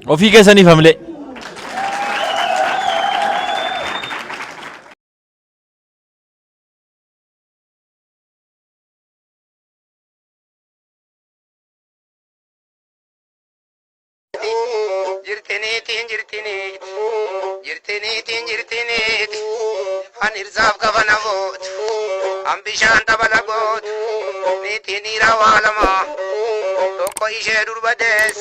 وفي كيساني فاملي Anirzaf kavanavot, ambishanta balagot, nitinira walama, toko ishe durbades,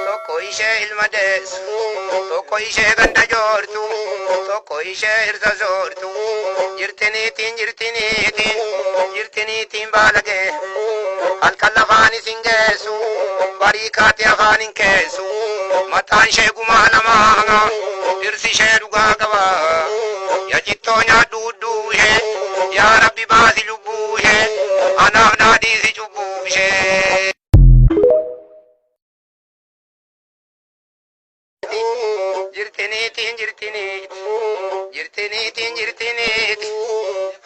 toko ishe ilmades, toko ishe ganda jortu, toko ishe irza jortu, jirtinitin balage, alkalafani singesu, barikati afanin kesu, matan sheguma lama, dirsi shedu gagava. Ya jittonya dudu he, ya Rabbi baasi lubbu he, anaaf naadhiisi cubbuu ishee. Jirtiniit,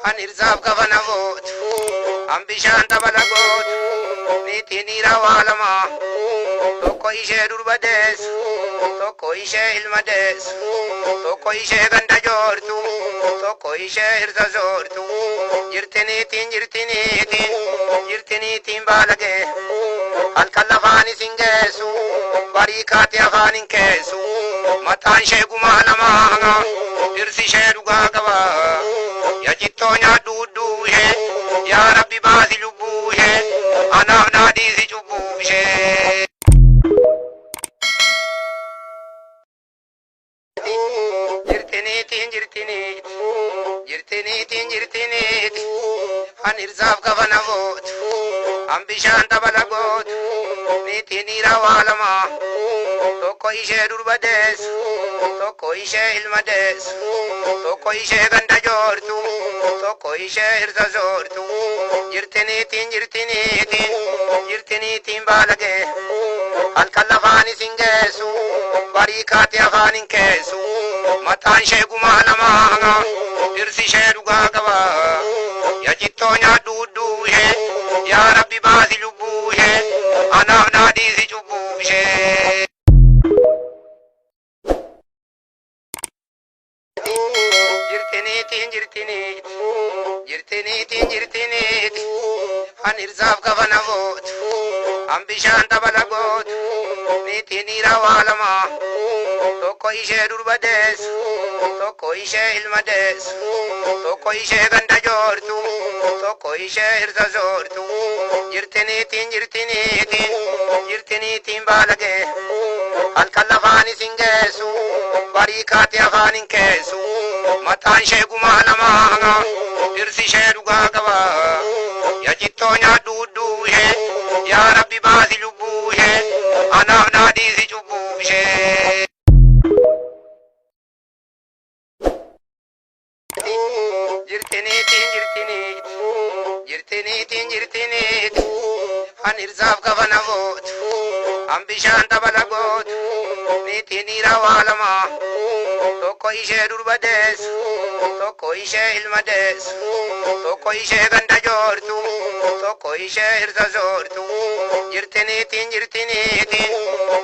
anirzaaf kafanagoot, ambishaan dabalagoot, niitiniira waalama, tokko ishee durbadees, tokko ishee ilmadees, tokko ishee ganda joortu, tokko ishee irza zoortu, jirtiniitiin baalage, halkan lafaan isin geessu, barii kaati afaan hin keessu, mataan ishee gumaa lamaa, dirsi ishee dhugaa qaba, ya jittoo nyaadhu hudduu ishee, yaa Rabbi baasi lubbuu ishee, anaaf naadhiisi cubbuu ishee. Jirtiniit, anirzaaf kafanagoot, ambishaan dabalagoot, niitiniira waalama, tokko ishee durbadees, tokko ishee ilmadees, tokko ishee ganda joortu, tokko ishee irza zoortu, jirtiniitiin baalage, halkan lafaan isin geessu, barii kaati afaan hin keessu, mataan ishee gumaa lamaa, dirsi ishee dhugaa qaba, ya jittoo nyaadhu hudduu ishee, yaa Rabbi baasi lubbuu ishee, anaaf naadhiisi cubbuu ishee. Jirtiniit, anirzaaf kafanagoot, ambishaan dabalagoot, niitiniira waalama, tokko ishee durbadees, tokko ishee ilmadees, tokko ishee ganda joortu, tokko ishee irza zoortu, jirtiniitiin baalage, halkan lafaan isin geessu, barii kaati afaan hin keessu, mataan ishee gumaa lamaa, dirsi ishee dhugaa qaba, ya jittoo nyaadhu hudduu ishee, yaa Rabbi baasi lubbuu ishee, anaaf naadhiisi cubbuu ishee. Jirtiniit, anirzaaf kafanagoot, ambishaan dabalagoot, niitiniira waalama, tokko ishee durbadees, tokko ishee ilmadees, tokko ishee ganda joortu, tokko ishee irza zoortu,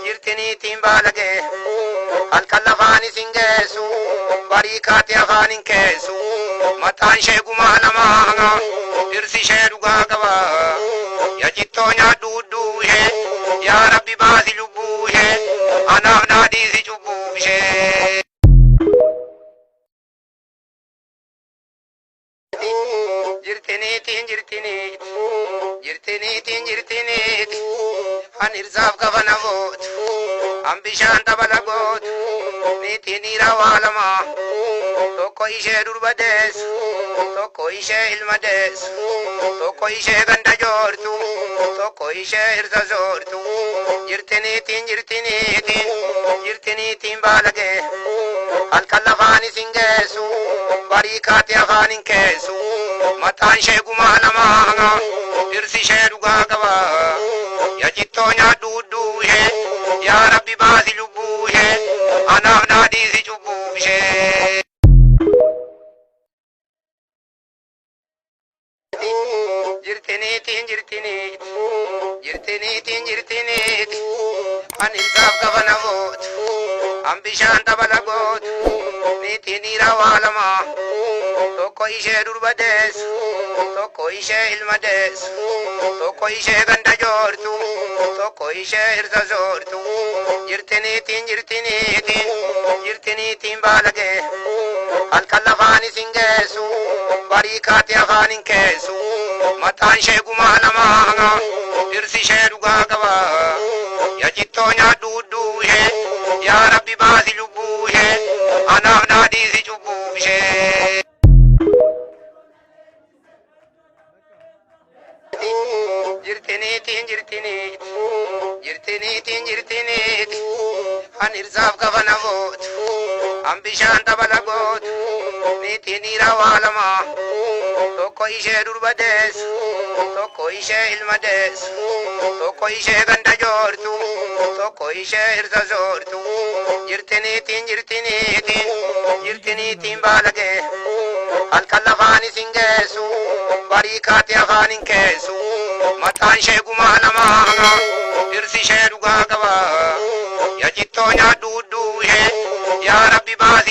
jirtiniitiin baalage, halkan lafaan isin geessu, barii kaati afaan hin keessu, mataan ishee gumaa lamaa, dirsi ishee dhugaa qaba, ya jittoo nyaadhu hudduu ishee, yaa Rabbi baasi lubbuu ishee, anaaf naadhiisi cubbuu irsaaf kafana gootu an bishaan dabala gootu niitiin dhiiraa waa lama tokko ishee durba deessu tokko ishee ilma deessu tokko ishee ganda joortu tokko ishee hirsa soortu jirtiniitiin baalagee halkan lafaan isin geessu barii kaate afaan hin keessu mataan ishee gumaa namaa dhirsi ishee dhugaa qaba yaa jittoo nyaadhu hudduu ishee yaa rabbi baasi lubbuu ishee anaaf naadhiisi cubbuu ishee. Jirtiniitiin an irsaaf kafana gootu an bishaan dabala gootu niitiin dhiiraa waa lama tokko ishee durba deessu tokko ishee ilma deessu tokko ishee ganda joortu tokko ishee hirsa soortu jirtiniitiin baalagee halkan lafaan isin geessu barii kaate afaan hin keessu mataan ishee gumaa namaa dhirsi ishee dhugaa qaba yaa jittoo nyaadhu hudduu ishee yaa rabbi baasi lubbuu ishee anaaf naadhiisi cubbuu ishee. Jirtiniitiin an irsaaf kafana gootu an bishaan dabala gootu niitiin dhiiraa waa lama tokko ishee durba deessu tokko ishee ilma deessu tokko ishee ganda joortu tokko ishee hirsa soortu jirtiniitiin baalagee halkan lafaan isin geessu barii kaate afaan hin keessu mataan ishee gumaa namaa dhirsi ishee dhugaa qaba yaa jittoo nyaadhu hudduu ishee yaa rabbi baasi